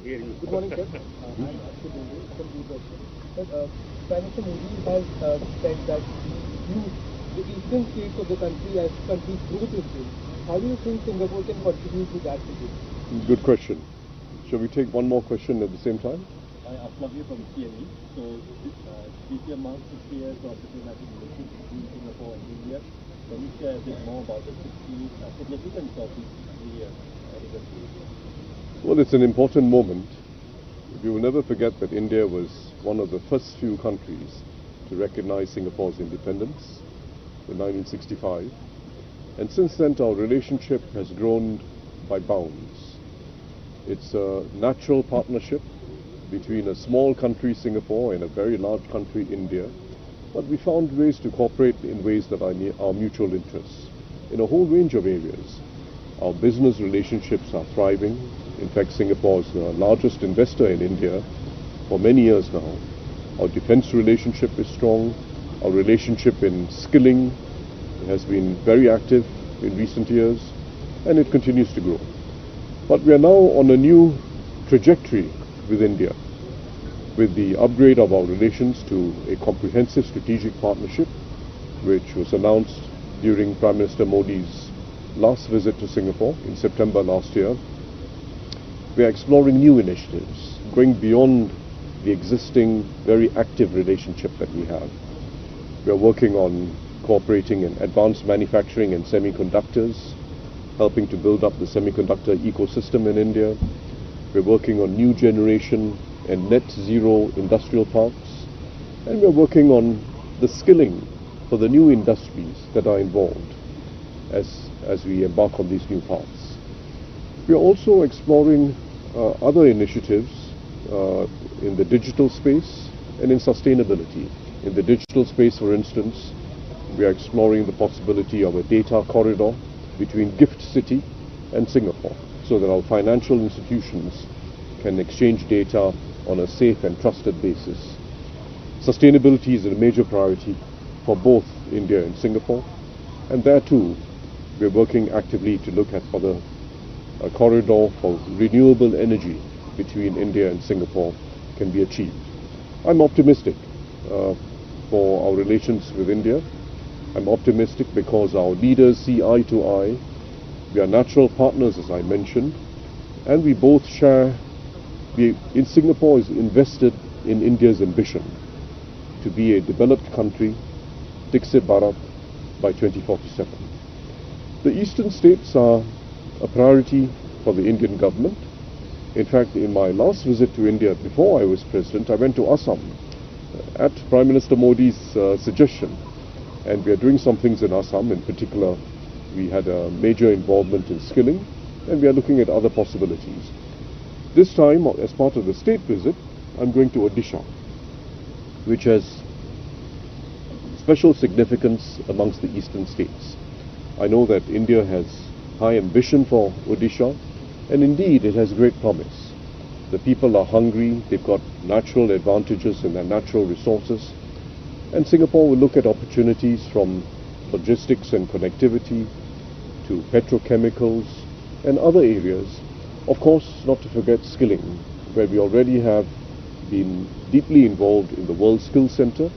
hearing you. Good morning, sir. I'm Ashok Bindi from Doorbashar. Prime Minister Modi has said that he views the eastern states of the country as country's growth engine. How do you think Singapore can contribute to that vision? Good question. Shall we take one more question at the same time? I applaud you from CME. So this year marks 60 years of diplomatic relations between Singapore and India. Can you share a bit more about the significance of this anniversary? Well, it's an important moment. We will never forget that India was one of the first few countries to recognize Singapore's independence in 1965. And since then, our relationship has grown by bounds. It's a natural partnership between a small country, Singapore, and a very large country, India. But we found ways to cooperate in ways that are our mutual interests in a whole range of areas. Our business relationships are thriving. In fact, Singapore is the largest investor in India for many years now. Our defense relationship is strong. Our relationship in skilling has been very active in recent years, and it continues to grow. But we are now on a new trajectory with India, with the upgrade of our relations to a comprehensive strategic partnership, which was announced during Prime Minister Modi's last visit to Singapore in September last year. We are exploring new initiatives, going beyond the existing very active relationship that we have. We are working on cooperating in advanced manufacturing and semiconductors, helping to build up the semiconductor ecosystem in India. We're working on new generation and net zero industrial parks, and we're working on the skilling for the new industries that are involved as we embark on these new paths. We are also exploring other initiatives in the digital space and in sustainability. In the digital space, for instance, we are exploring the possibility of a data corridor between Gift City and Singapore, so that our financial institutions can exchange data on a safe and trusted basis. Sustainability is a major priority for both India and Singapore, and there too we are working actively to look at whether a corridor for renewable energy between India and Singapore can be achieved. I'm optimistic for our relations with India. I'm optimistic because our leaders see eye to eye. We are natural partners, as I mentioned, and we both share. In Singapore is invested in India's ambition to be a developed country, Dixit Bharat, by 2047. The eastern states are a priority for the Indian government. In fact, in my last visit to India before I was president, I went to Assam at Prime Minister Modi's suggestion, and we are doing some things in Assam. In particular, we had a major involvement in skilling, and we are looking at other possibilities. This time, as part of the state visit, I'm going to Odisha, which has special significance amongst the eastern states. I know that India has high ambition for Odisha, and indeed it has great promise. The people are hungry, they've got natural advantages in their natural resources, and Singapore will look at opportunities from logistics and connectivity to petrochemicals and other areas. Of course, not to forget skilling, where we already have been deeply involved in the World Skills Center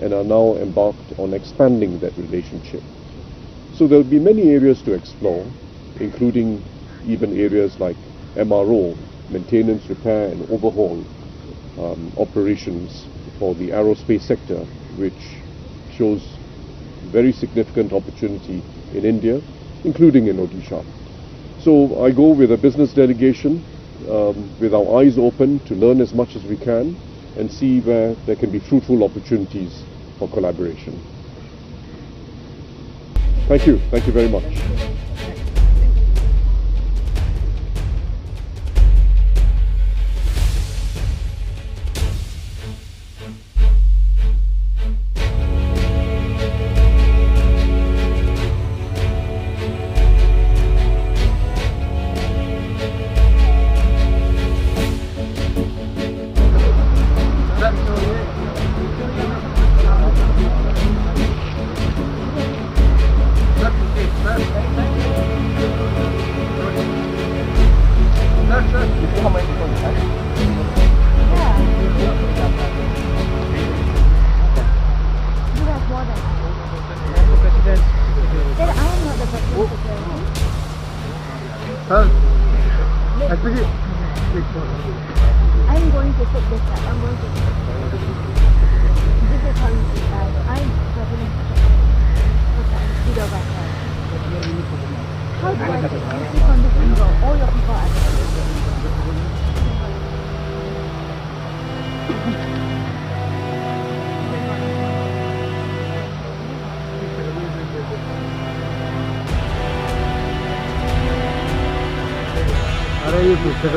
and are now embarked on expanding that relationship. So there will be many areas to explore, including even areas like MRO, maintenance, repair and overhaul operations for the aerospace sector, which shows very significant opportunity in India, including in Odisha. So I go with a business delegation with our eyes open to learn as much as we can and see where there can be fruitful opportunities for collaboration. Thank you very much. Sir, Actually, I'm going to put this up. I'm going to. This is how you do that. I'm traveling. Okay, video back there. How do I do? You click on this window. All your people are there. अरे ये पुस्तक